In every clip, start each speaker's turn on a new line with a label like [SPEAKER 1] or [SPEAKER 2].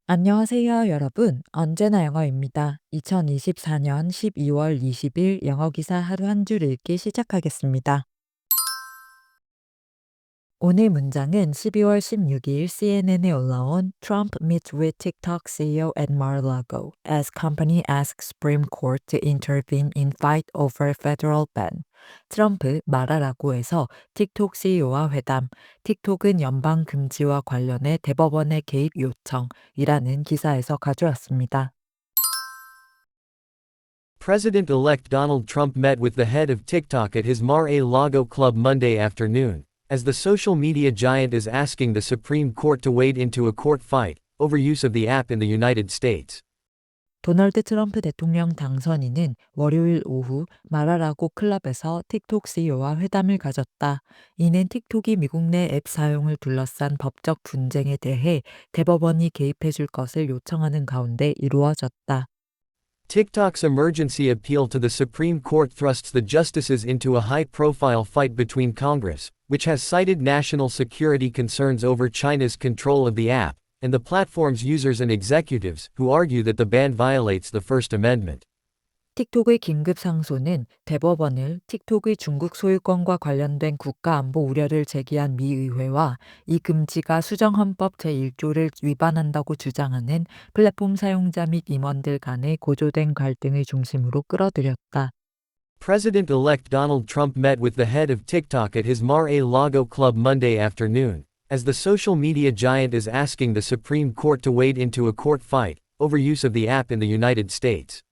[SPEAKER 1] 안녕하세요, 여러분. 언제나 영어입니다. 2024년 12월 20일 영어 기사 하루 한 줄 읽기 시작하겠습니다. 오늘 문장은 12월 16일 CNN에 올라온 Trump meets with TikTok CEO at Mar-a-Lago as company asks Supreme Court to intervene in fight over federal ban. 트럼프 마라라고에서 틱톡 CEO와 회담, 틱톡은 연방 금지와 관련해 대법원의 개입 요청이라는 기사에서 가져왔습니다.
[SPEAKER 2] President-elect Donald Trump met with the head of TikTok at his Mar-a-Lago club Monday afternoon, as the social media giant is asking the Supreme Court to wade into a court fight over use of the app in the United States.
[SPEAKER 1] 도널드 트럼프 대통령 당선인은 월요일 오후 마라라고 클럽에서 틱톡 CEO와 회담을 가졌다. 이는 틱톡이 미국 내 앱 사용을 둘러싼 법적 분쟁에 대해 대법원이 개입해 줄 것을 요청하는 가운데 이루어졌다.
[SPEAKER 2] TikTok's emergency appeal to the Supreme Court thrusts the justices into a high-profile fight between Congress, which has cited national security concerns over China's control of the app, and the platform's users and executives, who argue that the ban violates the First Amendment.
[SPEAKER 1] 틱톡의 긴급 상소는 대법원을 틱톡의 중국 소유권과 관련된 국가안보 우려를 제기한 미 의회와 이 금지가 수정헌법 제1조를 위반한다고 주장하는 플랫폼 사용자 및 임원들 간의 고조된 갈등을 중심으로 끌어들였다.
[SPEAKER 2] President-elect Donald Trump met with the head of TikTok at his Mar-a-Lago club Monday afternoon, as the social media giant is asking the Supreme Court to wade into a court fight over use of the app in the United States.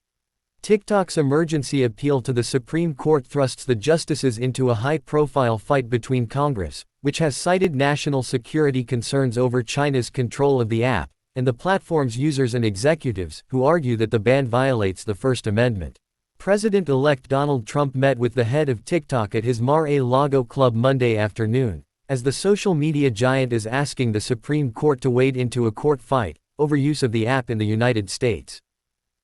[SPEAKER 2] TikTok's emergency appeal to the Supreme Court thrusts the justices into a high-profile fight between Congress, which has cited national security concerns over China's control of the app, and the platform's users and executives, who argue that the ban violates the First Amendment. President-elect Donald Trump met with the head of TikTok at his Mar-a-Lago club Monday afternoon, as the social media giant is asking the Supreme Court to wade into a court fight over use of the app in the United States.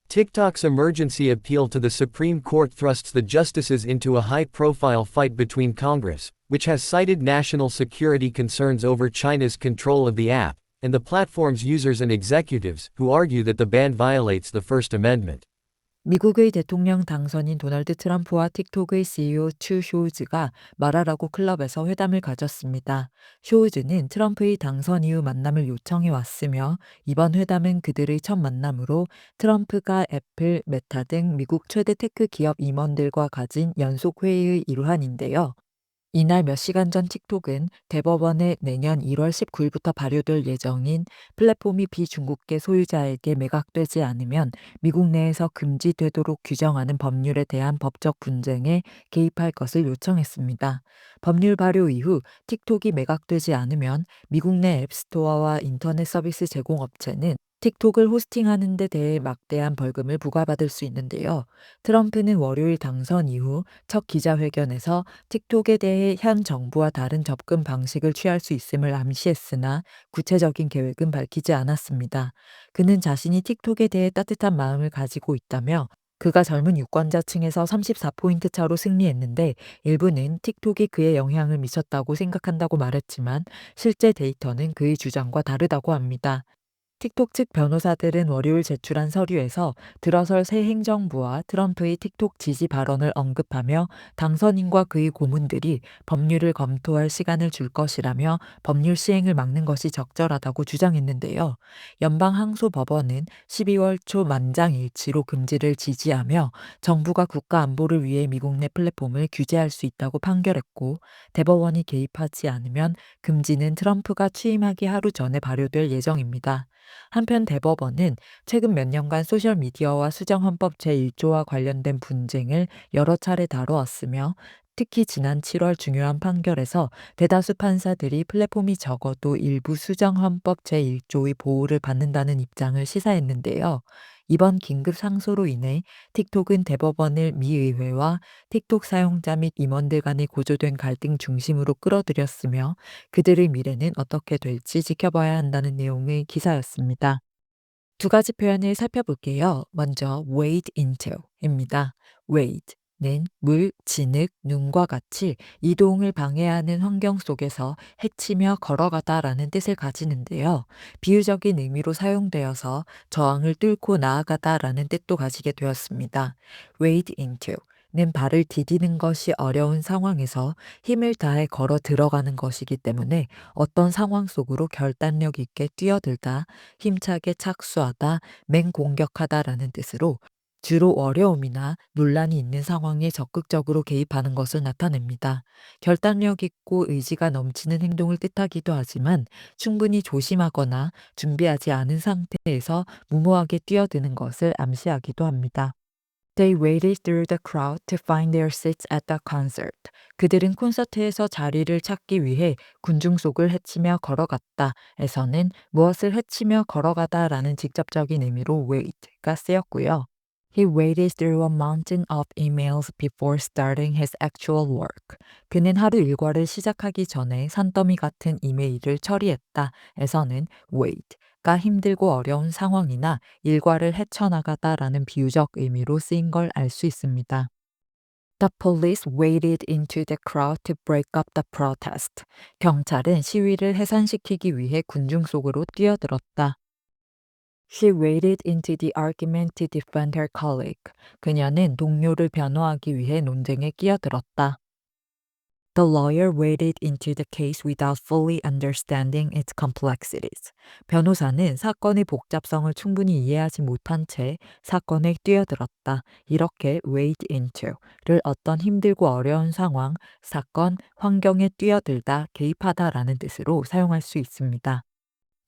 [SPEAKER 2] TikTok's emergency appeal to the Supreme Court thrusts the justices into a high-profile fight between Congress, which has cited national security concerns over China's control of the app, and the platform's users and executives, who argue that the ban violates the First Amendment.
[SPEAKER 1] 미국의 대통령 당선인 도널드 트럼프와 틱톡의 CEO 추 쇼우즈가 마라라고 클럽에서 회담을 가졌습니다. 쇼우즈는 트럼프의 당선 이후 만남을 요청해 왔으며 이번 회담은 그들의 첫 만남으로 트럼프가 애플, 메타 등 미국 최대 테크 기업 임원들과 가진 연속 회의의 일환인데요. 이날 몇 시간 전 틱톡은 대법원에 내년 1월 19일부터 발효될 예정인 플랫폼이 비중국계 소유자에게 매각되지 않으면 미국 내에서 금지되도록 규정하는 법률에 대한 법적 분쟁에 개입할 것을 요청했습니다. 법률 발효 이후 틱톡이 매각되지 않으면 미국 내 앱스토어와 인터넷 서비스 제공업체는 틱톡을 호스팅하는 데 대해 막대한 벌금을 부과받을 수 있는데요. 트럼프는 월요일 당선 이후 첫 기자회견에서 틱톡에 대해 현 정부와 다른 접근 방식을 취할 수 있음을 암시했으나 구체적인 계획은 밝히지 않았습니다. 그는 자신이 틱톡에 대해 따뜻한 마음을 가지고 있다며 그가 젊은 유권자층에서 34포인트 차로 승리했는데 일부는 틱톡이 그에 영향을 미쳤다고 생각한다고 말했지만 실제 데이터는 그의 주장과 다르다고 합니다. 틱톡 측 변호사들은 월요일 제출한 서류에서 들어설 새 행정부와 트럼프의 틱톡 지지 발언을 언급하며 당선인과 그의 고문들이 법률을 검토할 시간을 줄 것이라며 법률 시행을 막는 것이 적절하다고 주장했는데요. 연방항소법원은 12월 초 만장일치로 금지를 지지하며 정부가 국가 안보를 위해 미국 내 플랫폼을 규제할 수 있다고 판결했고 대법원이 개입하지 않으면 금지는 트럼프가 취임하기 하루 전에 발효될 예정입니다. 한편 대법원은 최근 몇 년간 소셜미디어와 수정헌법 제1조와 관련된 분쟁을 여러 차례 다뤄왔으며 특히 지난 7월 중요한 판결에서 대다수 판사들이 플랫폼이 적어도 일부 수정헌법 제1조의 보호를 받는다는 입장을 시사했는데요. 이번 긴급 상소로 인해 틱톡은 대법원을 미 의회와 틱톡 사용자 및 임원들 간의 고조된 갈등 중심으로 끌어들였으며 그들의 미래는 어떻게 될지 지켜봐야 한다는 내용의 기사였습니다. 두 가지 표현을 살펴볼게요. 먼저 wade into입니다. wade. 는 물, 진흙, 눈과 같이 이동을 방해하는 환경 속에서 헤치며 걸어가다라는 뜻을 가지는데요. 비유적인 의미로 사용되어서 저항을 뚫고 나아가다라는 뜻도 가지게 되었습니다. wade into 는 발을 디디는 것이 어려운 상황에서 힘을 다해 걸어 들어가는 것이기 때문에 어떤 상황 속으로 결단력 있게 뛰어들다, 힘차게 착수하다, 맹공격하다라는 뜻으로 주로 어려움이나 논란이 있는 상황에 적극적으로 개입하는 것을 나타냅니다. 결단력 있고 의지가 넘치는 행동을 뜻하기도 하지만 충분히 조심하거나 준비하지 않은 상태에서 무모하게 뛰어드는 것을 암시하기도 합니다. They waded through the crowd to find their seats at the concert. 그들은 콘서트에서 자리를 찾기 위해 군중 속을 헤치며 걸어갔다. 에서는 무엇을 헤치며 걸어가다라는 직접적인 의미로 wade가 쓰였고요. He waded through a mountain of emails before starting his actual work. 그는 하루 일과를 시작하기 전에 산더미 같은 이메일을 처리했다. 에서는 wade가 힘들고 어려운 상황이나 일과를 헤쳐나가다라는 비유적 의미로 쓰인 걸 알 수 있습니다. The police waded into the crowd to break up the protest. 경찰은 시위를 해산시키기 위해 군중 속으로 뛰어들었다. She waded into the argument to defend her colleague. 그녀는 동료를 변호하기 위해 논쟁에 끼어들었다. The lawyer waded into the case without fully understanding its complexities. 변호사는 사건의 복잡성을 충분히 이해하지 못한 채 사건에 뛰어들었다. 이렇게 wade into를 어떤 힘들고 어려운 상황, 사건, 환경에 뛰어들다, 개입하다라는 뜻으로 사용할 수 있습니다.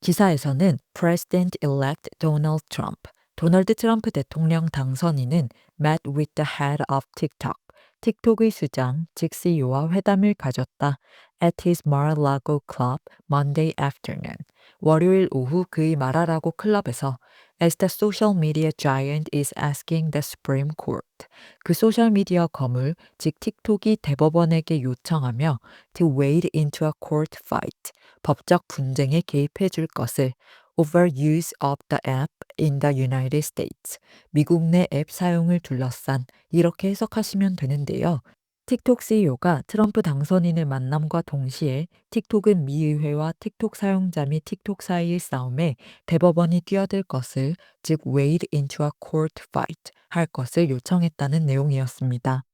[SPEAKER 1] 기사에서는 President-elect Donald Trump, 도널드 트럼프 대통령 당선인은 met with the head of TikTok, 틱톡의 수장, 즉 CEO와 회담을 가졌다. at his Mar-a-Lago club Monday afternoon, 월요일 오후 그의 마라라고 클럽에서 as the social media giant is asking the Supreme Court, 그 소셜미디어 거물, 즉 틱톡이 대법원에게 요청하며 to wade into a court fight, 법적 분쟁에 개입해 줄 것을 over use of the app in the United States, 미국 내 앱 사용을 둘러싼, 이렇게 해석하시면 되는데요. 틱톡 CEO가 트럼프 당선인을 만남과 동시에 틱톡은 미 의회와 틱톡 사용자 및 틱톡 사이의 싸움에 대법원이 뛰어들 것을, 즉 wade into a court fight 할 것을 요청했다는 내용이었습니다.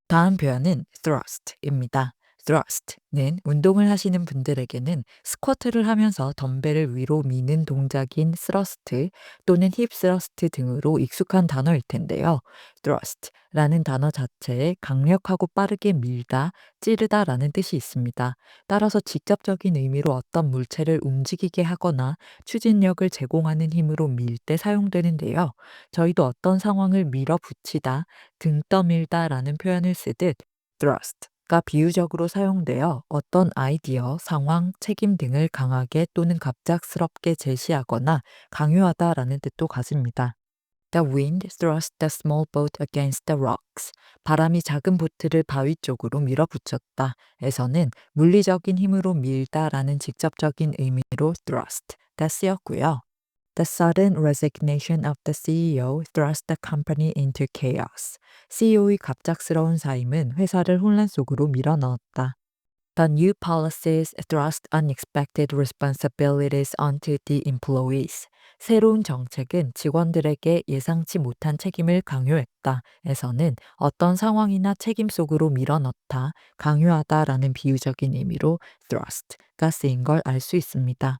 [SPEAKER 1] 다음 표현은 thrust입니다. thrust는 운동을 하시는 분들에게는 스쿼트를 하면서 덤벨을 위로 미는 동작인 스러스트 또는 힙 스러스트 등으로 익숙한 단어일 텐데요. thrust라는 단어 자체에 강력하고 빠르게 밀다, 찌르다라는 뜻이 있습니다. 따라서 직접적인 의미로 어떤 물체를 움직이게 하거나 추진력을 제공하는 힘으로 밀 때 사용되는데요. 저희도 어떤 상황을 밀어붙이다, 등 떠밀다라는 표현을 쓰듯 thrust가 비유적으로 사용되어 어떤 아이디어, 상황, 책임 등을 강하게 또는 갑작스럽게 제시하거나 강요하다라는 뜻도 가집니다. The wind thrust the small boat against the rocks. 바람이 작은 보트를 바위 쪽으로 밀어붙였다. 에서는 물리적인 힘으로 밀다라는 직접적인 의미로 thrust가 쓰였고요. The sudden resignation of the CEO thrust the company into chaos. CEO의 갑작스러운 사임은 회사를 혼란 속으로 밀어넣었다. The new policies thrust unexpected responsibilities onto the employees. 새로운 정책은 직원들에게 예상치 못한 책임을 강요했다. 에서는 어떤 상황이나 책임 속으로 밀어넣다, 강요하다라는 비유적인 의미로 thrust가 쓰인 걸 알 수 있습니다.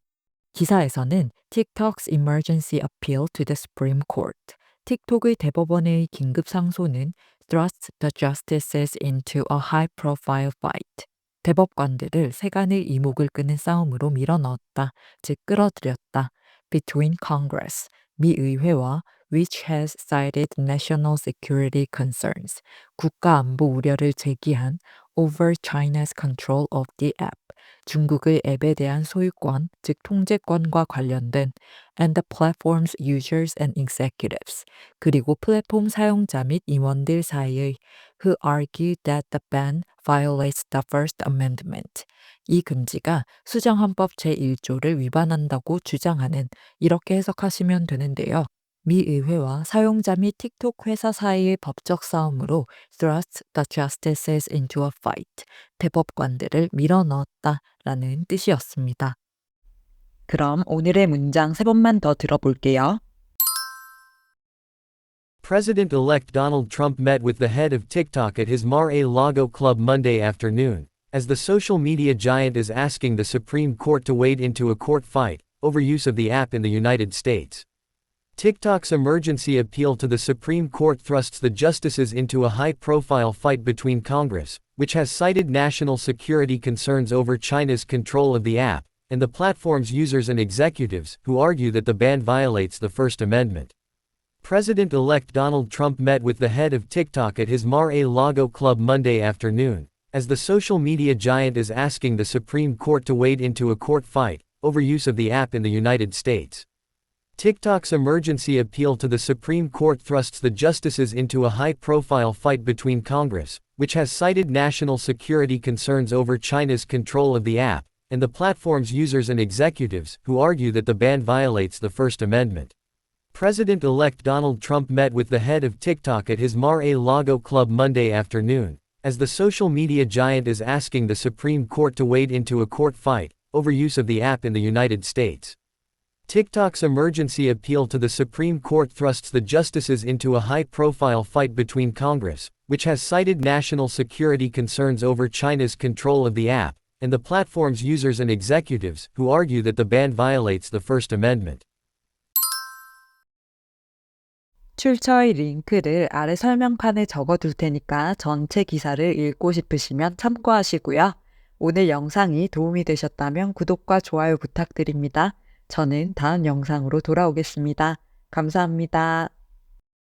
[SPEAKER 1] 기사에서는 TikTok's emergency appeal to the Supreme Court, 틱톡의 대법원의 긴급 상소는 thrust the justices into a high-profile fight, 대법관들을 세간의 이목을 끄는 싸움으로 밀어넣었다, 즉 끌어들였다. between Congress, 미 의회와 which has cited national security concerns, 국가 안보 우려를 제기한 over China's control of the app, 중국의 앱에 대한 소유권, 즉 통제권과 관련된 and the platform's users and executives, 그리고 플랫폼 사용자 및 임원들 사이의 who argue that the ban violates the First Amendment. 이 금지가 수정헌법 제1조를 위반한다고 주장하는, 이렇게 해석하시면 되는데요. 미 의회와 사용자 및 틱톡 회사 사이의 법적 싸움으로 thrust the justices into a fight, 대법관들을 밀어넣었다라는 뜻이었습니다.
[SPEAKER 3] 그럼 오늘의 문장 3번만 더 들어볼게요.
[SPEAKER 2] President-elect Donald Trump met with the head of TikTok at his Mar-a-Lago club Monday afternoon, as the social media giant is asking the Supreme Court to wade into a court fight over use of the app in the United States. TikTok's emergency appeal to the Supreme Court thrusts the justices into a high-profile fight between Congress, which has cited national security concerns over China's control of the app, and the platform's users and executives, who argue that the ban violates the First Amendment. President-elect Donald Trump met with the head of TikTok at his Mar-a-Lago club Monday afternoon, as the social media giant is asking the Supreme Court to wade into a court fight over use of the app in the United States. TikTok's emergency appeal to the Supreme Court thrusts the justices into a high-profile fight between Congress, which has cited national security concerns over China's control of the app, and the platform's users and executives, who argue that the ban violates the First Amendment. President-elect Donald Trump met with the head of TikTok at his Mar-a-Lago club Monday afternoon, as the social media giant is asking the Supreme Court to wade into a court fight over use of the app in the United States. TikTok's emergency appeal to the Supreme Court thrusts the justices into a high-profile fight between Congress, which has cited national security concerns over China's control of the app, and the platform's users and executives, who argue that the ban violates the First Amendment.
[SPEAKER 3] 출처의 링크를 아래 설명판에 적어둘 테니까 전체 기사를 읽고 싶으시면 참고하시고요. 오늘 영상이 도움이 되셨다면 구독과 좋아요 부탁드립니다. 저는 다음 영상으로 돌아오겠습니다. 감사합니다.